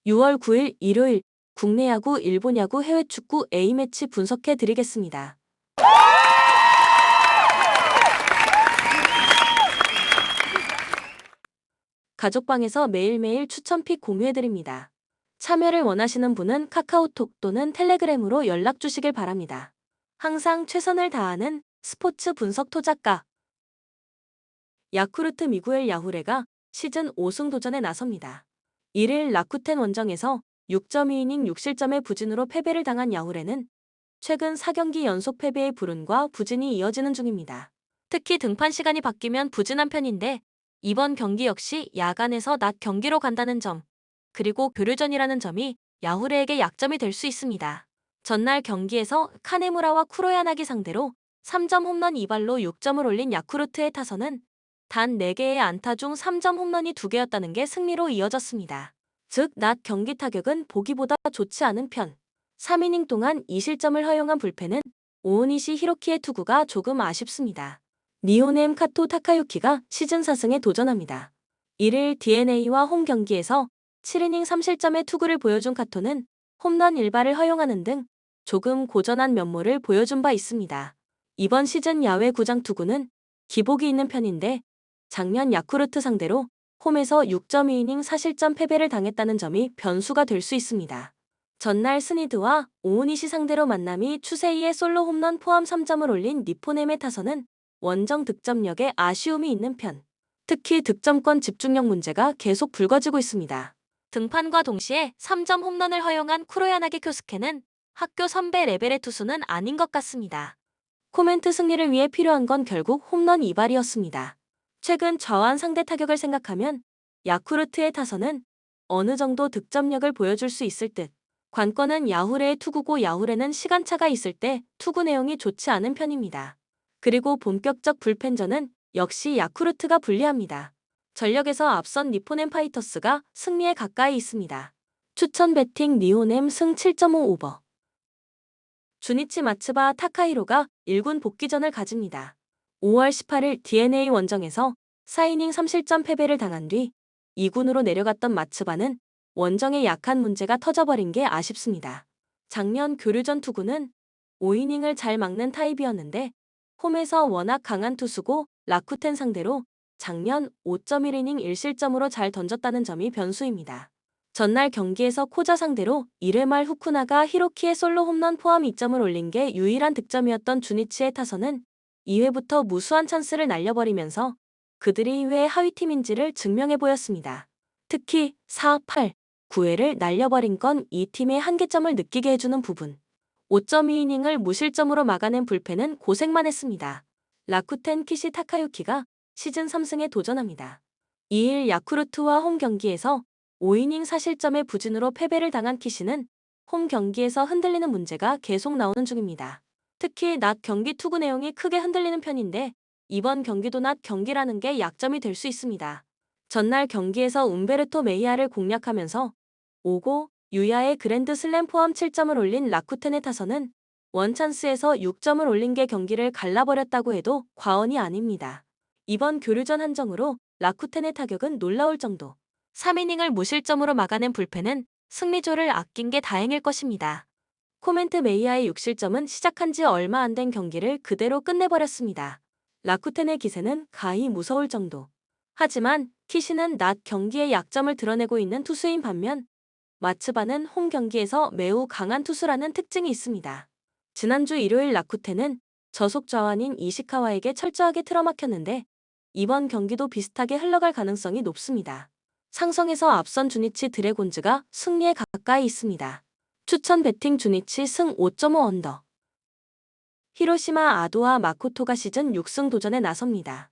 6월 9일 일요일 국내 야구, 일본 야구, 해외 축구 A매치 분석해 드리겠습니다. 가족방에서 매일매일 추천픽 공유해 드립니다. 참여를 원하시는 분은 카카오톡 또는 텔레그램으로 연락 주시길 바랍니다. 항상 최선을 다하는 스포츠 분석 토작가 야쿠르트 미구엘 야후레가 시즌 5승 도전에 나섭니다. 1일 라쿠텐 원정에서 6.2이닝 6실점의 부진으로 패배를 당한 야후레는 최근 4경기 연속 패배의 불운과 부진이 이어지는 중입니다. 특히 등판 시간이 바뀌면 부진한 편인데 이번 경기 역시 야간에서 낮 경기로 간다는 점, 그리고 교류전이라는 점이 야후레에게 약점이 될 수 있습니다. 전날 경기에서 카네무라와 쿠로야나기 상대로 3점 홈런 2발로 6점을 올린 야쿠르트의 타선은 단 4개의 안타 중 3점 홈런이 2개였다는 게 승리로 이어졌습니다. 즉, 낮 경기 타격은 보기보다 좋지 않은 편. 3이닝 동안 2실점을 허용한 불펜은 오오니시 히로키의 투구가 조금 아쉽습니다. 니오넴 카토 타카유키가 시즌 4승에 도전합니다. 1일 DeNA와 홈 경기에서 7이닝 3실점의 투구를 보여준 카토는 홈런 1발을 허용하는 등 조금 고전한 면모를 보여준 바 있습니다. 이번 시즌 야외 구장 투구는 기복이 있는 편인데 작년 야쿠르트 상대로 홈에서 6.2이닝 4실점 패배를 당했다는 점이 변수가 될 수 있습니다. 전날 스니드와 오오니시 상대로 만남이 추세이의 솔로 홈런 포함 3점을 올린 니포넴의 타선은 원정 득점력에 아쉬움이 있는 편. 특히 득점권 집중력 문제가 계속 불거지고 있습니다. 등판과 동시에 3점 홈런을 허용한 쿠로야나기 쿄스케는 학교 선배 레벨의 투수는 아닌 것 같습니다. 코멘트 승리를 위해 필요한 건 결국 홈런 2발이었습니다. 최근 저한 상대 타격을 생각하면 야쿠르트의 타선은 어느 정도 득점력을 보여줄 수 있을 듯. 관건은 야후레의 투구고 야후레는 시간차가 있을 때 투구 내용이 좋지 않은 편입니다. 그리고 본격적 불펜전은 역시 야쿠르트가 불리합니다. 전력에서 앞선 니포넴 파이터스가 승리에 가까이 있습니다. 추천 배팅 니오넴 승 7.5 오버. 주니치 마츠바 타카히로가 1군 복귀전을 가집니다. 5월 18일 DeNA 원정에서 4이닝 3실점 패배를 당한 뒤 2군으로 내려갔던 마츠바는 원정에 약한 문제가 터져버린 게 아쉽습니다. 작년 교류전 투구는 5이닝을 잘 막는 타입이었는데 홈에서 워낙 강한 투수고 라쿠텐 상대로 작년 5.1이닝 1실점으로 잘 던졌다는 점이 변수입니다. 전날 경기에서 코자 상대로 1회 말 후쿠나가 히로키의 솔로 홈런 포함 2점을 올린 게 유일한 득점이었던 주니치의 타선은 2회부터 무수한 찬스를 날려버리면서 그들이 왜 하위팀인지를 증명해 보였습니다. 특히 4, 8, 9회를 날려버린 건 이 팀의 한계점을 느끼게 해주는 부분. 5.2이닝을 무실점으로 막아낸 불펜은 고생만 했습니다. 라쿠텐 키시 타카유키가 시즌 3승에 도전합니다. 2일 야쿠르트와 홈 경기에서 5이닝 4실점의 부진으로 패배를 당한 키시는 홈 경기에서 흔들리는 문제가 계속 나오는 중입니다. 특히 낮 경기 투구 내용이 크게 흔들리는 편인데 이번 경기도 낮 경기라는 게 약점이 될 수 있습니다. 전날 경기에서 움베르토 메이아를 공략하면서 5고 유야의 그랜드 슬램 포함 7점을 올린 라쿠텐의 타선은 원찬스에서 6점을 올린 게 경기를 갈라버렸다고 해도 과언이 아닙니다. 이번 교류전 한정으로 라쿠텐의 타격은 놀라울 정도. 3이닝을 무실점으로 막아낸 불펜은 승리조를 아낀 게 다행일 것입니다. 코멘트 메이아의 6실점은 시작한 지 얼마 안 된 경기를 그대로 끝내버렸습니다. 라쿠텐의 기세는 가히 무서울 정도. 하지만 키시는 낮 경기의 약점을 드러내고 있는 투수인 반면 마츠바는 홈 경기에서 매우 강한 투수라는 특징이 있습니다. 지난주 일요일 라쿠텐은 저속 좌완인 이시카와에게 철저하게 틀어막혔는데 이번 경기도 비슷하게 흘러갈 가능성이 높습니다. 상성에서 앞선 주니치 드래곤즈가 승리에 가까이 있습니다. 추천 배팅 주니치 승 5.5 언더. 히로시마 아도와 마코토가 시즌 6승 도전에 나섭니다.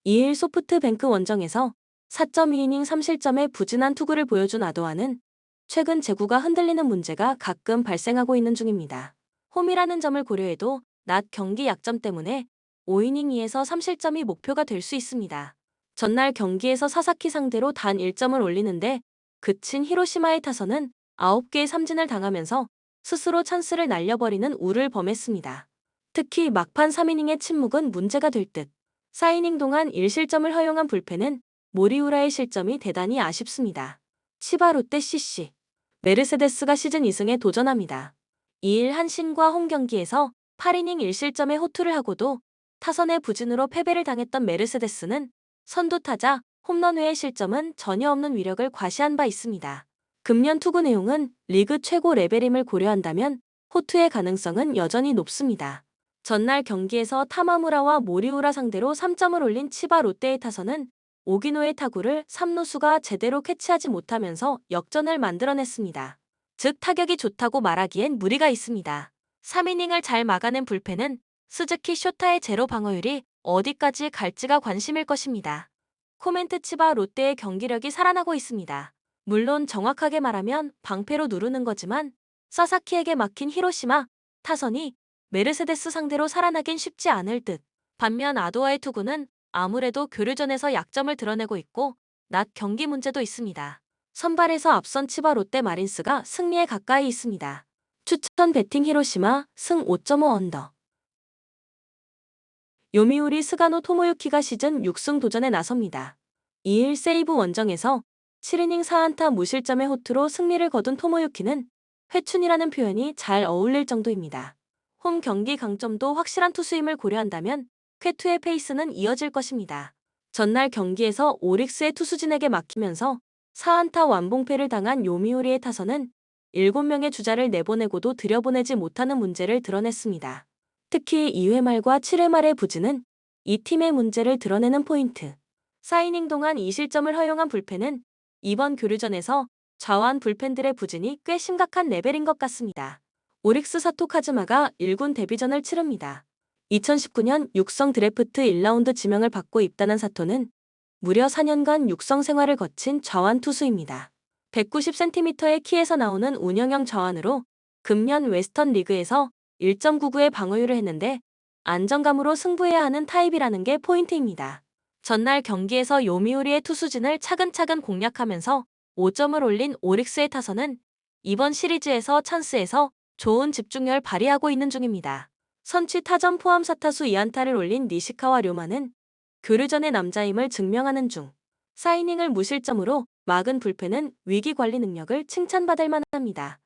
2일 소프트뱅크 원정에서 4.2이닝 3실점의 부진한 투구를 보여준 아도와는 최근 제구가 흔들리는 문제가 가끔 발생하고 있는 중입니다. 홈이라는 점을 고려해도 낮 경기 약점 때문에 5이닝 2에서 3실점이 목표가 될 수 있습니다. 전날 경기에서 사사키 상대로 단 1점을 올리는데 그친 히로시마의 타선은 9개의 삼진을 당하면서 스스로 찬스를 날려버리는 우를 범했습니다. 특히 막판 3이닝의 침묵은 문제가 될 듯. 4이닝 동안 1실점을 허용한 불펜은 모리우라의 실점이 대단히 아쉽습니다. 치바 롯데 CC 메르세데스가 시즌 2승에 도전합니다. 2일 한신과 홈 경기에서 8이닝 1실점의 호투를 하고도 타선의 부진으로 패배를 당했던 메르세데스는 선두타자 홈런 외의 실점은 전혀 없는 위력을 과시한 바 있습니다. 금년 투구 내용은 리그 최고 레벨임을 고려한다면 호투의 가능성은 여전히 높습니다. 전날 경기에서 타마무라와 모리우라 상대로 3점을 올린 치바 롯데의 타선은 오기노의 타구를 3루수가 제대로 캐치하지 못하면서 역전을 만들어냈습니다. 즉 타격이 좋다고 말하기엔 무리가 있습니다. 3이닝을 잘 막아낸 불펜은 스즈키 쇼타의 제로 방어율이 어디까지 갈지가 관심일 것입니다. 코멘트 치바 롯데의 경기력이 살아나고 있습니다. 물론 정확하게 말하면 방패로 누르는 거지만 사사키에게 막힌 히로시마 타선이 메르세데스 상대로 살아나긴 쉽지 않을 듯. 반면 아도아의 투구는 아무래도 교류전에서 약점을 드러내고 있고 낮 경기 문제도 있습니다. 선발에서 앞선 치바 롯데 마린스가 승리에 가까이 있습니다. 추천 배팅 히로시마 승 5.5 언더. 요미우리 스가노 토모유키가 시즌 6승 도전에 나섭니다. 2일 세이브 원정에서 7이닝 4안타 무실점의 호투로 승리를 거둔 토모유키는 회춘이라는 표현이 잘 어울릴 정도입니다. 홈 경기 강점도 확실한 투수임을 고려한다면 쾌투의 페이스는 이어질 것입니다. 전날 경기에서 오릭스의 투수진에게 막히면서 4안타 완봉패를 당한 요미우리의 타선은 7명의 주자를 내보내고도 들여보내지 못하는 문제를 드러냈습니다. 특히 2회 말과 7회 말의 부진은 이 팀의 문제를 드러내는 포인트. 4이닝 동안 2실점을 허용한 불펜은 이번 교류전에서 좌완 불펜들의 부진이 꽤 심각한 레벨인 것 같습니다. 오릭스 사토 카즈마가 1군 데뷔전을 치릅니다. 2019년 육성 드래프트 1라운드 지명을 받고 입단한 사토는 무려 4년간 육성 생활을 거친 좌완 투수입니다. 190cm의 키에서 나오는 운영형 좌완으로 금년 웨스턴 리그에서 1.99의 방어율을 했는데 안정감으로 승부해야 하는 타입이라는 게 포인트입니다. 전날 경기에서 요미우리의 투수진을 차근차근 공략하면서 5점을 올린 오릭스의 타선은 이번 시리즈에서 찬스에서 좋은 집중력을 발휘하고 있는 중입니다. 선취 타점 포함 4타수 2안타를 올린 니시카와 료마는 교류전의 남자임을 증명하는 중. 4이닝을 무실점으로 막은 불펜은 위기 관리 능력을 칭찬받을 만합니다.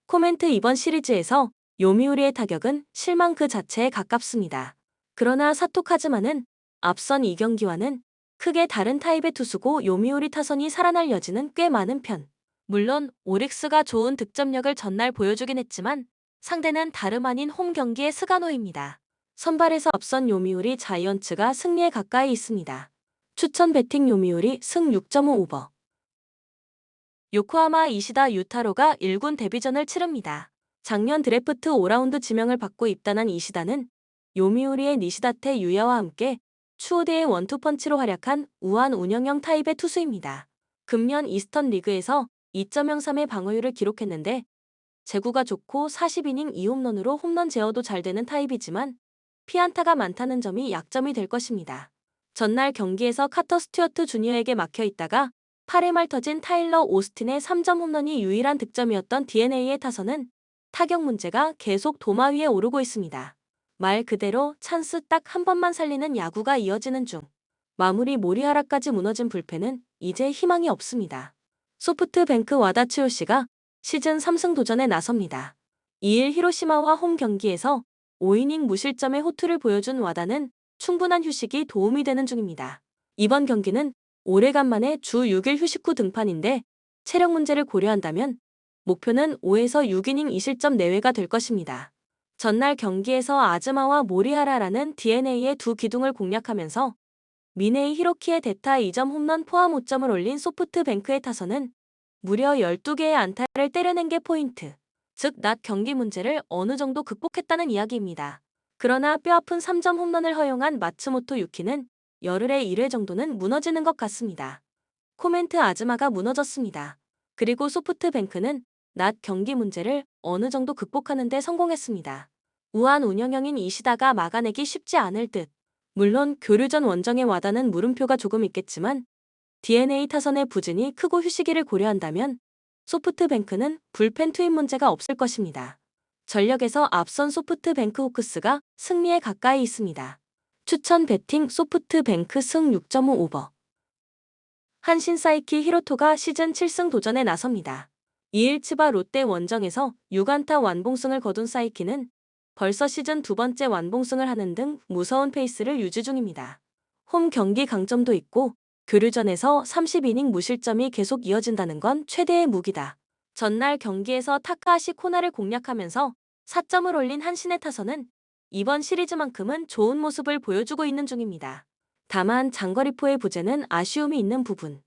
코멘트 이번 시리즈에서 요미우리의 타격은 실망 그 자체에 가깝습니다. 그러나 사토 카즈마는 앞선 2경기와는 크게 다른 타입의 투수고 요미우리 타선이 살아날 여지는 꽤 많은 편. 물론 오릭스가 좋은 득점력을 전날 보여주긴 했지만 상대는 다름 아닌 홈 경기의 스가노입니다. 선발에서 앞선 요미우리 자이언츠가 승리에 가까이 있습니다. 추천 배팅 요미우리 승 6.5 오버. 요코하마 이시다 유타로가 1군 데뷔전을 치릅니다. 작년 드래프트 5라운드 지명을 받고 입단한 이시다는 요미우리의 니시다테 유야와 함께 추호대의 원투펀치로 활약한 우한 운영형 타입의 투수입니다. 금년 이스턴 리그에서 2.03의 방어율을 기록했는데 제구가 좋고 40이닝 2홈런으로 홈런 제어도 잘 되는 타입이지만 피안타가 많다는 점이 약점이 될 것입니다. 전날 경기에서 카터 스튜어트 주니어에게 막혀 있다가 8회 말 터진 타일러 오스틴의 3점 홈런이 유일한 득점이었던 DNA의 타선은 타격 문제가 계속 도마 위에 오르고 있습니다. 말 그대로 찬스 딱 한 번만 살리는 야구가 이어지는 중. 마무리 모리하라까지 무너진 불펜은 이제 희망이 없습니다. 소프트뱅크 와다츠요시가 시즌 3승 도전에 나섭니다. 2일 히로시마와 홈 경기에서 5이닝 무실점의 호투를 보여준 와다는 충분한 휴식이 도움이 되는 중입니다. 이번 경기는 오래간만에 주 6일 휴식 후 등판인데 체력 문제를 고려한다면 목표는 5에서 6이닝 2실점 내외가 될 것입니다. 전날 경기에서 아즈마와 모리하라라는 DNA의 두 기둥을 공략하면서 미네이 히로키의 대타 2점 홈런 포함 5점을 올린 소프트뱅크의 타선은 무려 12개의 안타를 때려낸 게 포인트. 즉 낮 경기 문제를 어느 정도 극복했다는 이야기입니다. 그러나 뼈아픈 3점 홈런을 허용한 마츠모토 유키는 열흘에 1회 정도는 무너지는 것 같습니다. 코멘트 아즈마가 무너졌습니다. 그리고 소프트뱅크는 낮 경기 문제를 어느 정도 극복하는 데 성공했습니다. 우한 운영형인 이시다가 막아내기 쉽지 않을 듯. 물론 교류전 원정의 와다는 물음표가 조금 있겠지만 DNA 타선의 부진이 크고 휴식기를 고려한다면 소프트뱅크는 불펜 투입 문제가 없을 것입니다. 전력에서 앞선 소프트뱅크 호크스가 승리에 가까이 있습니다. 추천 배팅 소프트뱅크 승 6.5 오버. 한신 사이키 히로토가 시즌 7승 도전에 나섭니다. 2일 치바 롯데 원정에서 6안타 완봉승을 거둔 사이키는 벌써 시즌 두 번째 완봉승을 하는 등 무서운 페이스를 유지 중입니다. 홈 경기 강점도 있고 교류전에서 30이닝 무실점이 계속 이어진다는 건 최대의 무기다. 전날 경기에서 타카하시 코나를 공략하면서 4점을 올린 한신의 타선은 이번 시리즈만큼은 좋은 모습을 보여주고 있는 중입니다. 다만 장거리포의 부재는 아쉬움이 있는 부분.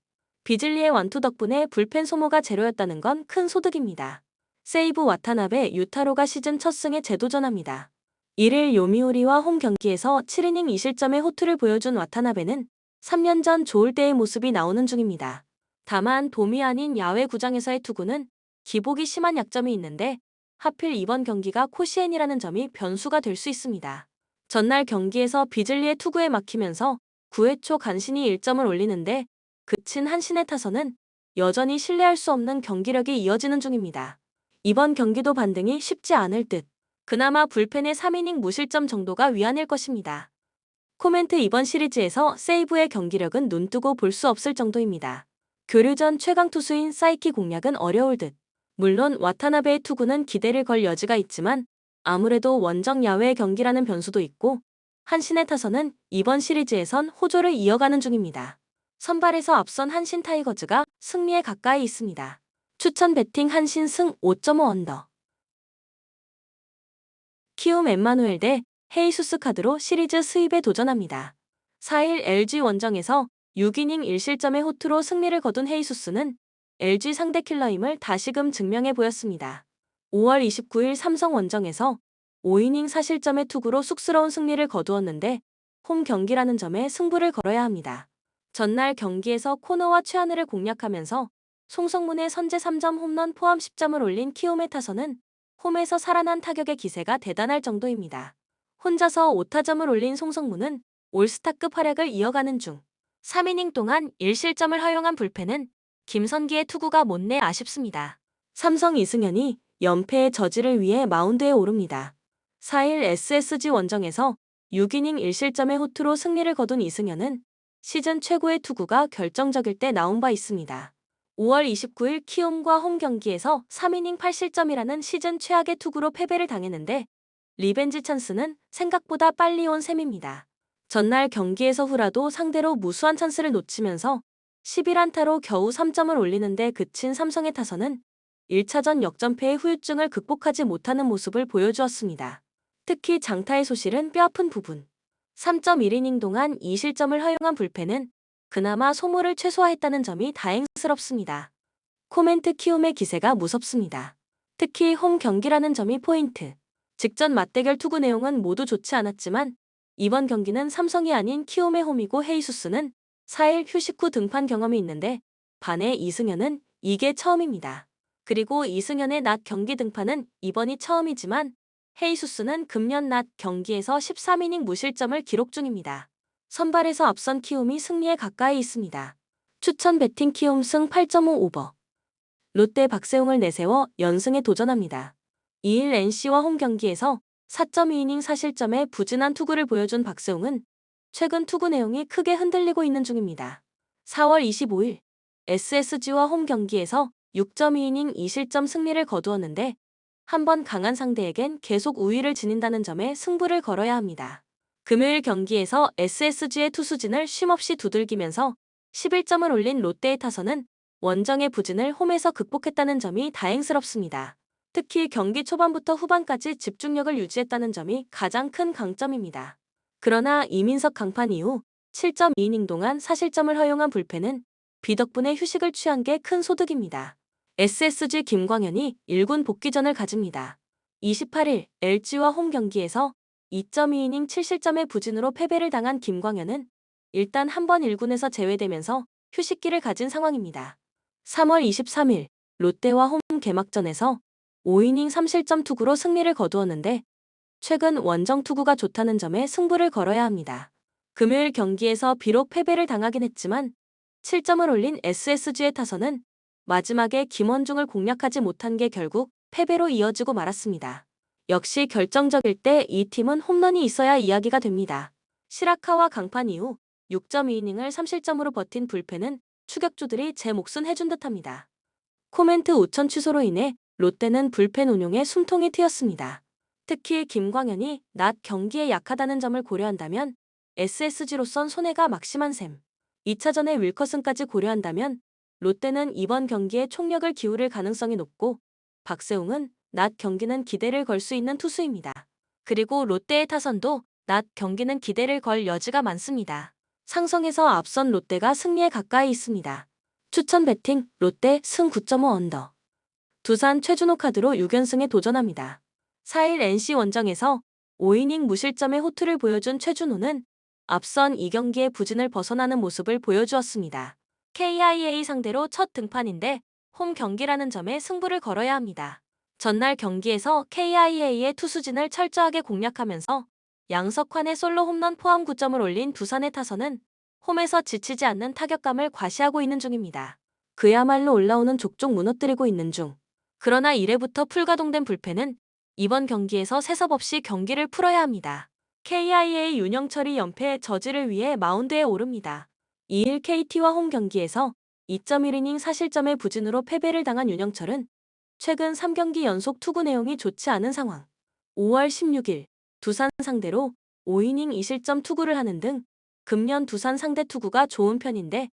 비즐리의 완투 덕분에 불펜 소모가 제로였다는 건 큰 소득입니다. 세이브 와타나베 유타로가 시즌 첫 승에 재도전합니다. 1일 요미우리와 홈 경기에서 7이닝 2실점의 호투를 보여준 와타나베는 3년 전 좋을 때의 모습이 나오는 중입니다. 다만 돔이 아닌 야외 구장에서의 투구는 기복이 심한 약점이 있는데 하필 이번 경기가 코시엔이라는 점이 변수가 될 수 있습니다. 전날 경기에서 비즐리의 투구에 막히면서 9회 초 간신히 1점을 올리는데 그친 한신의 타선은 여전히 신뢰할 수 없는 경기력이 이어지는 중입니다. 이번 경기도 반등이 쉽지 않을 듯. 그나마 불펜의 3이닝 무실점 정도가 위안일 것입니다. 코멘트 이번 시리즈에서 세이브의 경기력은 눈뜨고 볼 수 없을 정도입니다. 교류전 최강 투수인 사이키 공략은 어려울 듯. 물론 와타나베의 투구는 기대를 걸 여지가 있지만 아무래도 원정 야외 경기라는 변수도 있고 한신의 타선은 이번 시리즈에선 호조를 이어가는 중입니다. 선발에서 앞선 한신 타이거즈가 승리에 가까이 있습니다. 추천 배팅 한신 승 5.5 언더. 키움 엠마누엘 대 헤이수스 카드로 시리즈 수입에 도전합니다. 4일 LG 원정에서 6이닝 1실점의 호투로 승리를 거둔 헤이수스는 LG 상대 킬러임을 다시금 증명해 보였습니다. 5월 29일 삼성 원정에서 5이닝 4실점의 투구로 쑥스러운 승리를 거두었는데 홈 경기라는 점에 승부를 걸어야 합니다. 전날 경기에서 코너와 최하늘을 공략하면서 송성문의 선제 3점 홈런 포함 10점을 올린 키움의 타선은 홈에서 살아난 타격의 기세가 대단할 정도입니다. 혼자서 5타점을 올린 송성문은 올스타급 활약을 이어가는 중 3이닝 동안 1실점을 허용한 불펜은 김선기의 투구가 못내 아쉽습니다. 삼성 이승현이 연패의 저지를 위해 마운드에 오릅니다. 4일 SSG 원정에서 6이닝 1실점의 호투로 승리를 거둔 이승현은 시즌 최고의 투구가 결정적일 때 나온 바 있습니다. 5월 29일 키움과 홈 경기에서 3이닝 8실점이라는 시즌 최악의 투구로 패배를 당했는데 리벤지 찬스는 생각보다 빨리 온 셈입니다. 전날 경기에서 후라도 상대로 무수한 찬스를 놓치면서 11안타로 겨우 3점을 올리는데 그친 삼성의 타선은 1차전 역전패의 후유증을 극복하지 못하는 모습을 보여주었습니다. 특히 장타의 소실은 뼈아픈 부분. 3.1이닝 동안 2실점을 허용한 불펜은 그나마 소모를 최소화했다는 점이 다행스럽습니다. 코멘트 키움의 기세가 무섭습니다. 특히 홈 경기라는 점이 포인트. 직전 맞대결 투구 내용은 모두 좋지 않았지만 이번 경기는 삼성이 아닌 키움의 홈이고 헤이수스는 4일 휴식 후 등판 경험이 있는데 반해 이승현은 이게 처음입니다. 그리고 이승현의 낮 경기 등판은 이번이 처음이지만 헤이수스는 금년 낮 경기에서 13이닝 무실점을 기록 중입니다. 선발에서 앞선 키움이 승리에 가까이 있습니다. 추천 배팅 키움 승 8.5 오버. 롯데 박세웅을 내세워 연승에 도전합니다. 2일 NC와 홈 경기에서 4.2이닝 4실점의 부진한 투구를 보여준 박세웅은 최근 투구 내용이 크게 흔들리고 있는 중입니다. 4월 25일 SSG와 홈 경기에서 6.2이닝 2실점 승리를 거두었는데 한번 강한 상대에겐 계속 우위를 지닌다는 점에 승부를 걸어야 합니다. 금요일 경기에서 SSG의 투수진을 쉼없이 두들기면서 11점을 올린 롯데의 타선은 원정의 부진을 홈에서 극복했다는 점이 다행스럽습니다. 특히 경기 초반부터 후반까지 집중력을 유지했다는 점이 가장 큰 강점입니다. 그러나 이민석 강판 이후 7.2이닝 동안 4실점을 허용한 불펜은 비 덕분에 휴식을 취한 게 큰 소득입니다. SSG 김광현이 1군 복귀전을 가집니다. 28일 LG와 홈 경기에서 2.2이닝 7실점의 부진으로 패배를 당한 김광현은 일단 한번 1군에서 제외되면서 휴식기를 가진 상황입니다. 3월 23일 롯데와 홈 개막전에서 5이닝 3실점 투구로 승리를 거두었는데 최근 원정 투구가 좋다는 점에 승부를 걸어야 합니다. 금요일 경기에서 비록 패배를 당하긴 했지만 7점을 올린 SSG의 타선은 마지막에 김원중을 공략하지 못한 게 결국 패배로 이어지고 말았습니다. 역시 결정적일 때 이 팀은 홈런이 있어야 이야기가 됩니다. 시라카와 강판 이후 6.2이닝을 3실점으로 버틴 불펜은 추격주들이 제 몫은 해준 듯합니다. 코멘트 5천 취소로 인해 롯데는 불펜 운용에 숨통이 트였습니다. 특히 김광현이 낮 경기에 약하다는 점을 고려한다면 SSG로선 손해가 막심한 셈. 2차전에 윌커슨까지 고려한다면 롯데는 이번 경기에 총력을 기울일 가능성이 높고 박세웅은 낮 경기는 기대를 걸 수 있는 투수입니다. 그리고 롯데의 타선도 낮 경기는 기대를 걸 여지가 많습니다. 상성에서 앞선 롯데가 승리에 가까이 있습니다. 추천 배팅 롯데 승 9.5 언더. 두산 최준호 카드로 6연승에 도전합니다. 4일 NC 원정에서 5이닝 무실점의 호투를 보여준 최준호는 앞선 2경기의 부진을 벗어나는 모습을 보여주었습니다. KIA 상대로 첫 등판인데 홈 경기라는 점에 승부를 걸어야 합니다. 전날 경기에서 KIA의 투수진을 철저하게 공략하면서 양석환의 솔로 홈런 포함 9점을 올린 두산의 타선은 홈에서 지치지 않는 타격감을 과시하고 있는 중입니다. 그야말로 올라오는 족족 무너뜨리고 있는 중. 그러나 1회부터 풀가동된 불펜은 이번 경기에서 세섭 없이 경기를 풀어야 합니다. KIA 윤영철이 연패 저지를 위해 마운드에 오릅니다. 2일 KT와 홈 경기에서 2.1이닝 사실점의 부진으로 패배를 당한 윤영철은 최근 3경기 연속 투구 내용이 좋지 않은 상황. 5월 16일 두산 상대로 5이닝 2실점 투구를 하는 등 금년 두산 상대 투구가 좋은 편인데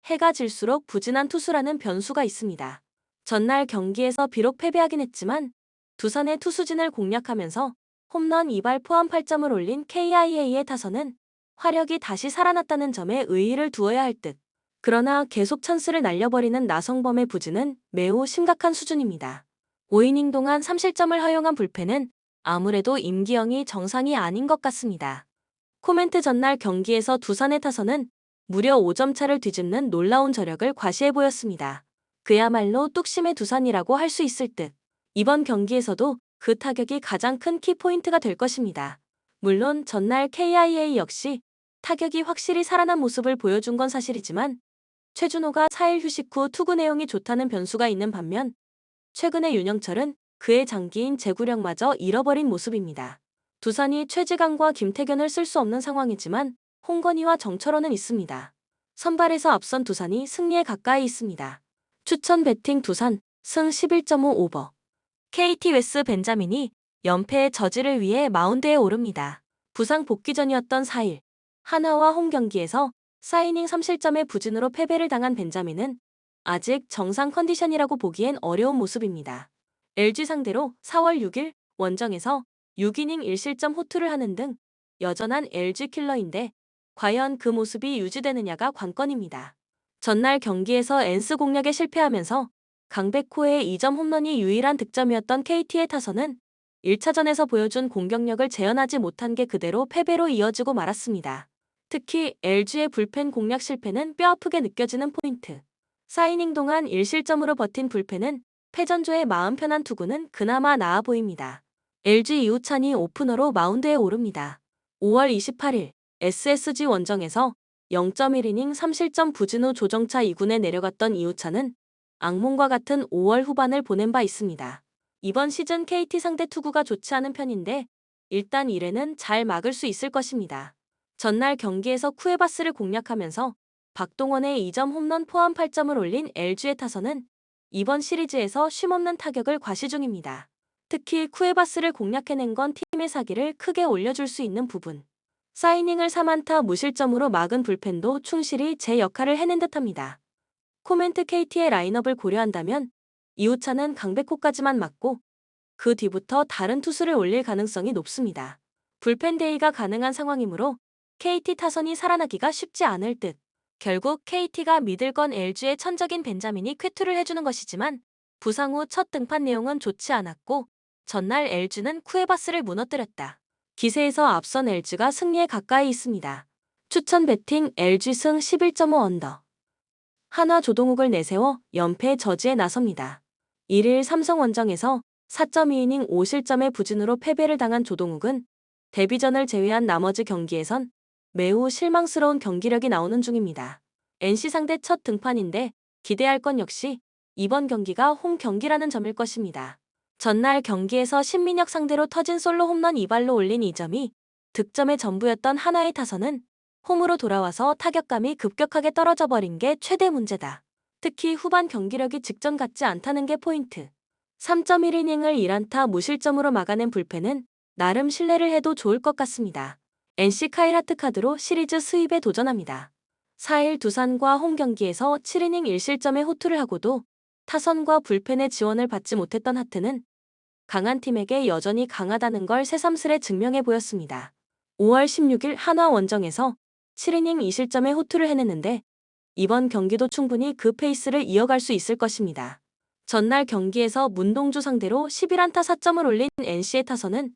해가 질수록 부진한 투수라는 변수가 있습니다. 전날 경기에서 비록 패배하긴 했지만 두산의 투수진을 공략하면서 홈런 2발 포함 8점을 올린 KIA의 타선은 화력이 다시 살아났다는 점에 의의를 두어야 할 듯. 그러나 계속 찬스를 날려버리는 나성범의 부진은 매우 심각한 수준입니다. 5이닝 동안 3실점을 허용한 불펜은 아무래도 임기영이 정상이 아닌 것 같습니다. 코멘트 전날 경기에서 두산의 타선은 무려 5점 차를 뒤집는 놀라운 저력을 과시해 보였습니다. 그야말로 뚝심의 두산이라고 할 수 있을 듯. 이번 경기에서도 그 타격이 가장 큰 키포인트가 될 것입니다. 물론 전날 KIA 역시 타격이 확실히 살아난 모습을 보여준 건 사실이지만 최준호가 4일 휴식 후 투구 내용이 좋다는 변수가 있는 반면 최근에 윤영철은 그의 장기인 제구력마저 잃어버린 모습입니다. 두산이 최지강과 김태견을 쓸 수 없는 상황이지만 홍건희와 정철원은 있습니다. 선발에서 앞선 두산이 승리에 가까이 있습니다. 추천 배팅 두산 승 11.5 오버. KT 웨스 벤자민이 연패의 저지를 위해 마운드에 오릅니다. 부상 복귀 전이었던 4일 하나와 홈 경기에서 4이닝 3실점의 부진으로 패배를 당한 벤자민은 아직 정상 컨디션이라고 보기엔 어려운 모습입니다. LG 상대로 4월 6일 원정에서 6이닝 1실점 호투를 하는 등 여전한 LG 킬러인데 과연 그 모습이 유지되느냐가 관건입니다. 전날 경기에서 엔스 공략에 실패하면서 강백호의 2점 홈런이 유일한 득점이었던 KT의 타선은 1차전에서 보여준 공격력을 재현하지 못한 게 그대로 패배로 이어지고 말았습니다. 특히 LG의 불펜 공략 실패는 뼈아프게 느껴지는 포인트. 4이닝 동안 1실점으로 버틴 불펜은 패전조의 마음 편한 투구는 그나마 나아 보입니다. LG 이우찬이 오프너로 마운드에 오릅니다. 5월 28일 SSG 원정에서 0.1이닝 3실점 부진 후 조정차 2군에 내려갔던 이우찬은 악몽과 같은 5월 후반을 보낸 바 있습니다. 이번 시즌 KT 상대 투구가 좋지 않은 편인데 일단 1회는 잘 막을 수 있을 것입니다. 전날 경기에서 쿠에바스를 공략하면서 박동원의 2점 홈런 포함 8점을 올린 LG의 타선은 이번 시리즈에서 쉼없는 타격을 과시 중입니다. 특히 쿠에바스를 공략해낸 건 팀의 사기를 크게 올려줄 수 있는 부분. 4이닝을 3안타 무실점으로 막은 불펜도 충실히 제 역할을 해낸 듯합니다. 코멘트 KT의 라인업을 고려한다면 이우찬은 강백호까지만 맞고 그 뒤부터 다른 투수를 올릴 가능성이 높습니다. 불펜 대위가 가능한 상황이므로 KT 타선이 살아나기가 쉽지 않을 듯. 결국 KT가 믿을 건 LG의 천적인 벤자민이 쾌투를 해주는 것이지만 부상 후 첫 등판 내용은 좋지 않았고 전날 LG는 쿠에바스를 무너뜨렸다. 기세에서 앞선 LG가 승리에 가까이 있습니다. 추천 배팅 LG 승 11.5 언더. 한화 조동욱을 내세워 연패 저지에 나섭니다. 1일 삼성 원정에서 4.2이닝 5실점의 부진으로 패배를 당한 조동욱은 데뷔전을 제외한 나머지 경기에선 매우 실망스러운 경기력이 나오는 중입니다. NC 상대 첫 등판인데 기대할 건 역시 이번 경기가 홈 경기라는 점일 것입니다. 전날 경기에서 신민혁 상대로 터진 솔로 홈런 2발로 올린 2점이 득점의 전부였던 한화의 타선은 홈으로 돌아와서 타격감이 급격하게 떨어져 버린 게 최대 문제다. 특히 후반 경기력이 직전 같지 않다는 게 포인트. 3.1이닝을 1안타 무실점으로 막아낸 불펜은 나름 신뢰를 해도 좋을 것 같습니다. NC 카일 하트카드로 시리즈 수입에 도전합니다. 4일 두산과 홈 경기에서 7이닝 1실점의 호투를 하고도 타선과 불펜의 지원을 받지 못했던 하트는 강한 팀에게 여전히 강하다는 걸 새삼스레 증명해 보였습니다. 5월 16일 한화 원정에서 7이닝 2실점의 호투를 해냈는데 이번 경기도 충분히 그 페이스를 이어갈 수 있을 것입니다. 전날 경기에서 문동주 상대로 11안타 4점을 올린 NC의 타선은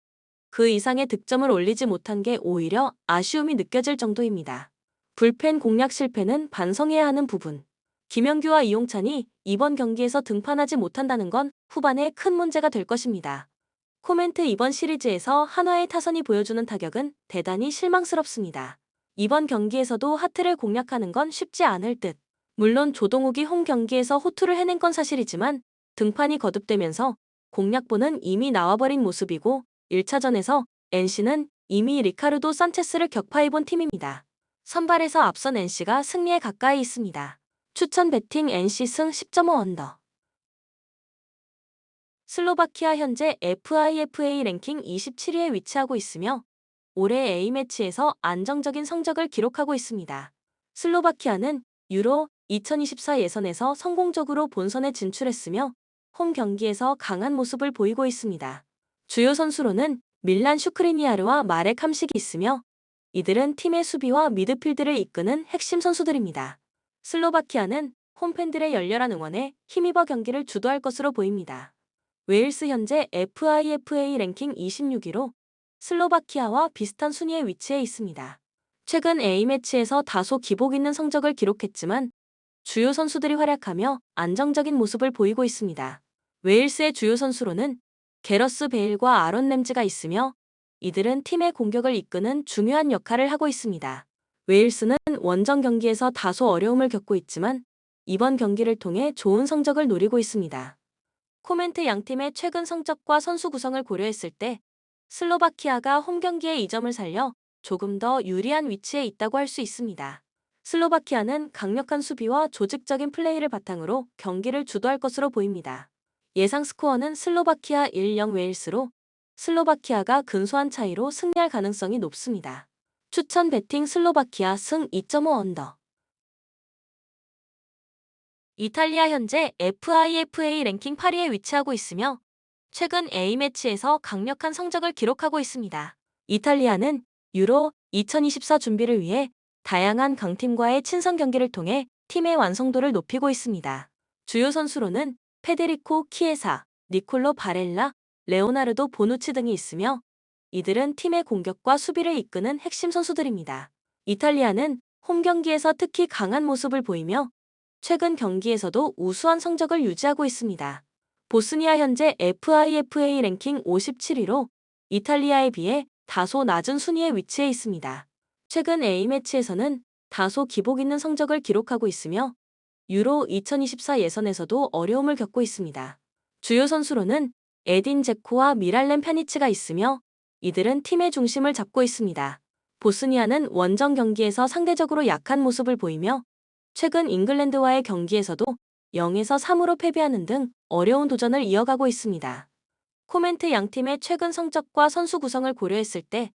그 이상의 득점을 올리지 못한 게 오히려 아쉬움이 느껴질 정도입니다. 불펜 공략 실패는 반성해야 하는 부분. 김영규와 이용찬이 이번 경기에서 등판하지 못한다는 건 후반에 큰 문제가 될 것입니다. 코멘트 이번 시리즈에서 한화의 타선이 보여주는 타격은 대단히 실망스럽습니다. 이번 경기에서도 하트를 공략하는 건 쉽지 않을 듯. 물론 조동욱이 홈 경기에서 호투를 해낸 건 사실이지만 등판이 거듭되면서 공략본은 이미 나와버린 모습이고 1차전에서 NC는 이미 리카르도 산체스를 격파해본 팀입니다. 선발에서 앞선 NC가 승리에 가까이 있습니다. 추천 배팅 NC 승 10.5 언더. 슬로바키아 현재 FIFA 랭킹 27위에 위치하고 있으며 올해 A매치에서 안정적인 성적을 기록하고 있습니다. 슬로바키아는 유로 2024 예선에서 성공적으로 본선에 진출했으며 홈 경기에서 강한 모습을 보이고 있습니다. 주요 선수로는 밀란 슈크리니아르와 마렉 함식이 있으며 이들은 팀의 수비와 미드필드를 이끄는 핵심 선수들입니다. 슬로바키아는 홈팬들의 열렬한 응원에 힘입어 경기를 주도할 것으로 보입니다. 웨일스 현재 FIFA 랭킹 26위로 슬로바키아와 비슷한 순위에 위치해 있습니다. 최근 A매치에서 다소 기복 있는 성적을 기록했지만 주요 선수들이 활약하며 안정적인 모습을 보이고 있습니다. 웨일스의 주요 선수로는 게러스 베일과 아론 램즈가 있으며 이들은 팀의 공격을 이끄는 중요한 역할을 하고 있습니다. 웨일스는 원정 경기에서 다소 어려움을 겪고 있지만 이번 경기를 통해 좋은 성적을 노리고 있습니다. 코멘트 양팀의 최근 성적과 선수 구성을 고려했을 때 슬로바키아가 홈 경기에 이 점을 살려 조금 더 유리한 위치에 있다고 할 수 있습니다. 슬로바키아는 강력한 수비와 조직적인 플레이를 바탕으로 경기를 주도할 것으로 보입니다. 예상 스코어는 슬로바키아 1-0 웨일스로 슬로바키아가 근소한 차이로 승리할 가능성이 높습니다. 추천 배팅 슬로바키아 승 2.5 언더. 이탈리아 현재 FIFA 랭킹 8위에 위치하고 있으며 최근 A매치에서 강력한 성적을 기록하고 있습니다. 이탈리아는 유로 2024 준비를 위해 다양한 강팀과의 친선 경기를 통해 팀의 완성도를 높이고 있습니다. 주요 선수로는 페데리코 키에사, 니콜로 바렐라, 레오나르도 보누치 등이 있으며 이들은 팀의 공격과 수비를 이끄는 핵심 선수들입니다. 이탈리아는 홈 경기에서 특히 강한 모습을 보이며 최근 경기에서도 우수한 성적을 유지하고 있습니다. 보스니아 현재 FIFA 랭킹 57위로 이탈리아에 비해 다소 낮은 순위에 위치해 있습니다. 최근 A매치에서는 다소 기복 있는 성적을 기록하고 있으며 유로 2024 예선에서도 어려움을 겪고 있습니다. 주요 선수로는 에딘 제코와 미랄렘 펴니치가 있으며 이들은 팀의 중심을 잡고 있습니다. 보스니아는 원정 경기에서 상대적으로 약한 모습을 보이며 최근 잉글랜드와의 경기에서도 0에서 3으로 패배하는 등 어려운 도전을 이어가고 있습니다. 코멘트 양팀의 최근 성적과 선수 구성을 고려했을 때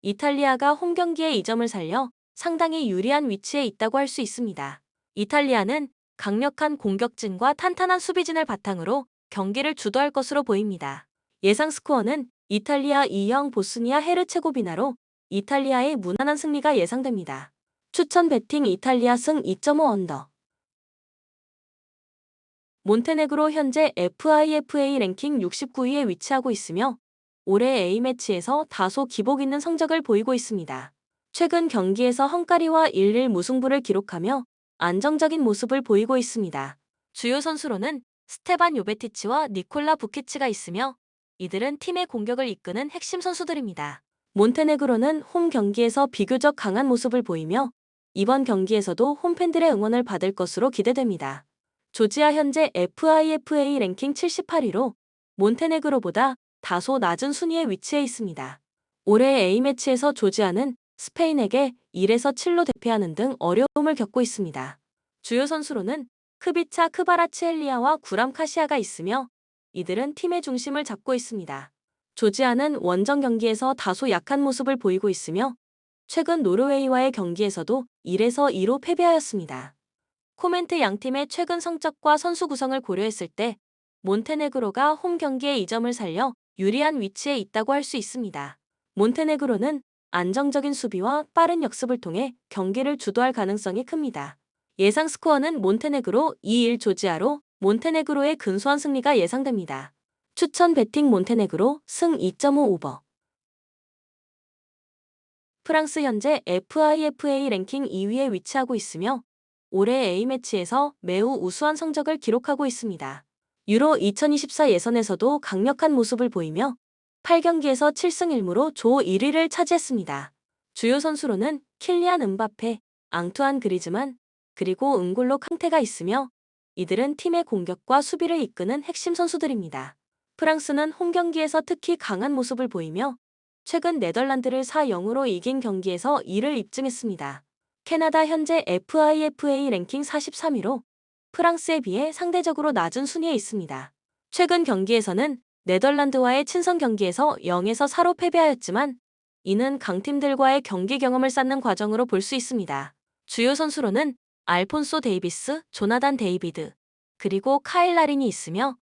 이탈리아가 홈 경기에 이 점을 살려 상당히 유리한 위치에 있다고 할 수 있습니다. 이탈리아는 강력한 공격진과 탄탄한 수비진을 바탕으로 경기를 주도할 것으로 보입니다. 예상 스코어는 이탈리아 2-0 보스니아 헤르체고비나로 이탈리아의 무난한 승리가 예상됩니다. 추천 배팅 이탈리아 승 2.5 언더. 몬테네그로 현재 FIFA 랭킹 69위에 위치하고 있으며 올해 A매치에서 다소 기복 있는 성적을 보이고 있습니다. 최근 경기에서 헝가리와 1-1 무승부를 기록하며 안정적인 모습을 보이고 있습니다. 주요 선수로는 스테반 요베티치와 니콜라 부키치가 있으며 이들은 팀의 공격을 이끄는 핵심 선수들입니다. 몬테네그로는 홈 경기에서 비교적 강한 모습을 보이며 이번 경기에서도 홈팬들의 응원을 받을 것으로 기대됩니다. 조지아 현재 FIFA 랭킹 78위로 몬테네그로보다 다소 낮은 순위에 위치해 있습니다. 올해 A매치에서 조지아는 스페인에게 1-7로 대패하는 등 어려움을 겪고 있습니다. 주요 선수로는 크비차 크바라츠헬리아와 구람 카시아가 있으며 이들은 팀의 중심을 잡고 있습니다. 조지아는 원정 경기에서 다소 약한 모습을 보이고 있으며 최근 노르웨이와의 경기에서도 1에서 2로 패배하였습니다. 코멘트 양팀의 최근 성적과 선수 구성을 고려했을 때 몬테네그로가 홈 경기에 2점을 살려 유리한 위치에 있다고 할 수 있습니다. 몬테네그로는 안정적인 수비와 빠른 역습을 통해 경기를 주도할 가능성이 큽니다. 예상 스코어는 몬테네그로 2-1 조지아로 몬테네그로의 근소한 승리가 예상됩니다. 추천 베팅 몬테네그로 승 2.5 오버. 프랑스 현재 FIFA 랭킹 2위에 위치하고 있으며 올해 A매치에서 매우 우수한 성적을 기록하고 있습니다. 유로 2024 예선에서도 강력한 모습을 보이며 8경기에서 7승 1무로 조 1위를 차지했습니다. 주요 선수로는 킬리안 음바페, 앙투안 그리즈만, 그리고 응골로 캉테가 있으며 이들은 팀의 공격과 수비를 이끄는 핵심 선수들입니다. 프랑스는 홈 경기에서 특히 강한 모습을 보이며 최근 네덜란드를 4-0으로 이긴 경기에서 이를 입증했습니다. 캐나다 현재 FIFA 랭킹 43위로 프랑스에 비해 상대적으로 낮은 순위에 있습니다. 최근 경기에서는 네덜란드와의 친선 경기에서 0에서 4로 패배하였지만 이는 강팀들과의 경기 경험을 쌓는 과정으로 볼 수 있습니다. 주요 선수로는 알폰소 데이비스, 조나단 데이비드, 그리고 카일 라린이 있으며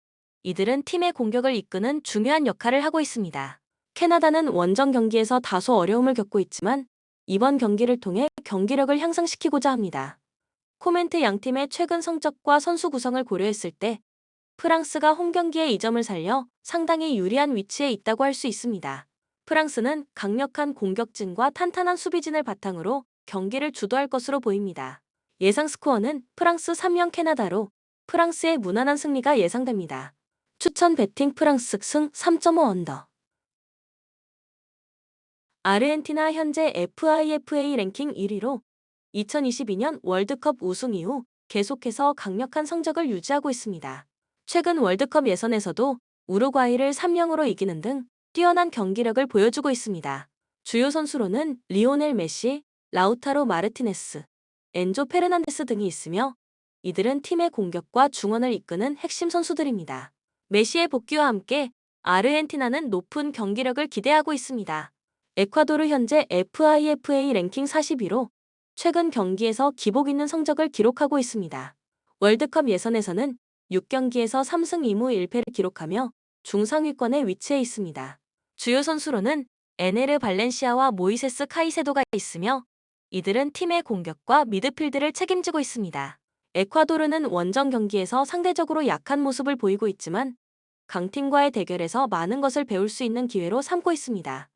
이들은 팀의 공격을 이끄는 중요한 역할을 하고 있습니다. 캐나다는 원정 경기에서 다소 어려움을 겪고 있지만 이번 경기를 통해 경기력을 향상시키고자 합니다. 코멘트 양팀의 최근 성적과 선수 구성을 고려했을 때 프랑스가 홈 경기에 2점을 살려 상당히 유리한 위치에 있다고 할 수 있습니다. 프랑스는 강력한 공격진과 탄탄한 수비진을 바탕으로 경기를 주도할 것으로 보입니다. 예상 스코어는 프랑스 3-0 캐나다로 프랑스의 무난한 승리가 예상됩니다. 추천 베팅 프랑스 승 3.5 언더. 아르헨티나 현재 FIFA 랭킹 1위로 2022년 월드컵 우승 이후 계속해서 강력한 성적을 유지하고 있습니다. 최근 월드컵 예선에서도 우루과이를 3-0으로 이기는 등 뛰어난 경기력을 보여주고 있습니다. 주요 선수로는 리오넬 메시, 라우타로 마르티네스, 엔조 페르난데스 등이 있으며 이들은 팀의 공격과 중원을 이끄는 핵심 선수들입니다. 메시의 복귀와 함께 아르헨티나는 높은 경기력을 기대하고 있습니다. 에콰도르 현재 FIFA 랭킹 40위로 최근 경기에서 기복 있는 성적을 기록하고 있습니다. 월드컵 예선에서는 6경기에서 3승 2무 1패를 기록하며 중상위권에 위치해 있습니다. 주요 선수로는 에네르 발렌시아와 모이세스 카이세도가 있으며 이들은 팀의 공격과 미드필드를 책임지고 있습니다. 에콰도르는 원정 경기에서 상대적으로 약한 모습을 보이고 있지만 강팀과의 대결에서 많은 것을 배울 수 있는 기회로 삼고 있습니다.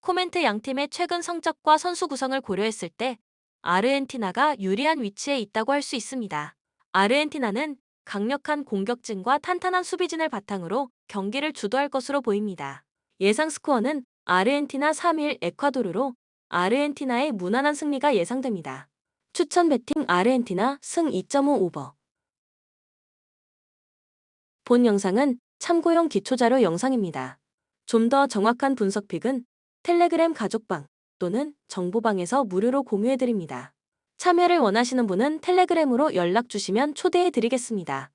코멘트 양팀의 최근 성적과 선수 구성을 고려했을 때 아르헨티나가 유리한 위치에 있다고 할 수 있습니다. 아르헨티나는 강력한 공격진과 탄탄한 수비진을 바탕으로 경기를 주도할 것으로 보입니다. 예상 스코어는 아르헨티나 3-1 에콰도르로 아르헨티나의 무난한 승리가 예상됩니다. 추천 베팅 아르헨티나 승 2.5 오버. 본 영상은 참고용 기초자료 영상입니다. 좀 더 정확한 분석픽은 텔레그램 가족방 또는 정보방에서 무료로 공유해드립니다. 참여를 원하시는 분은 텔레그램으로 연락 주시면 초대해드리겠습니다.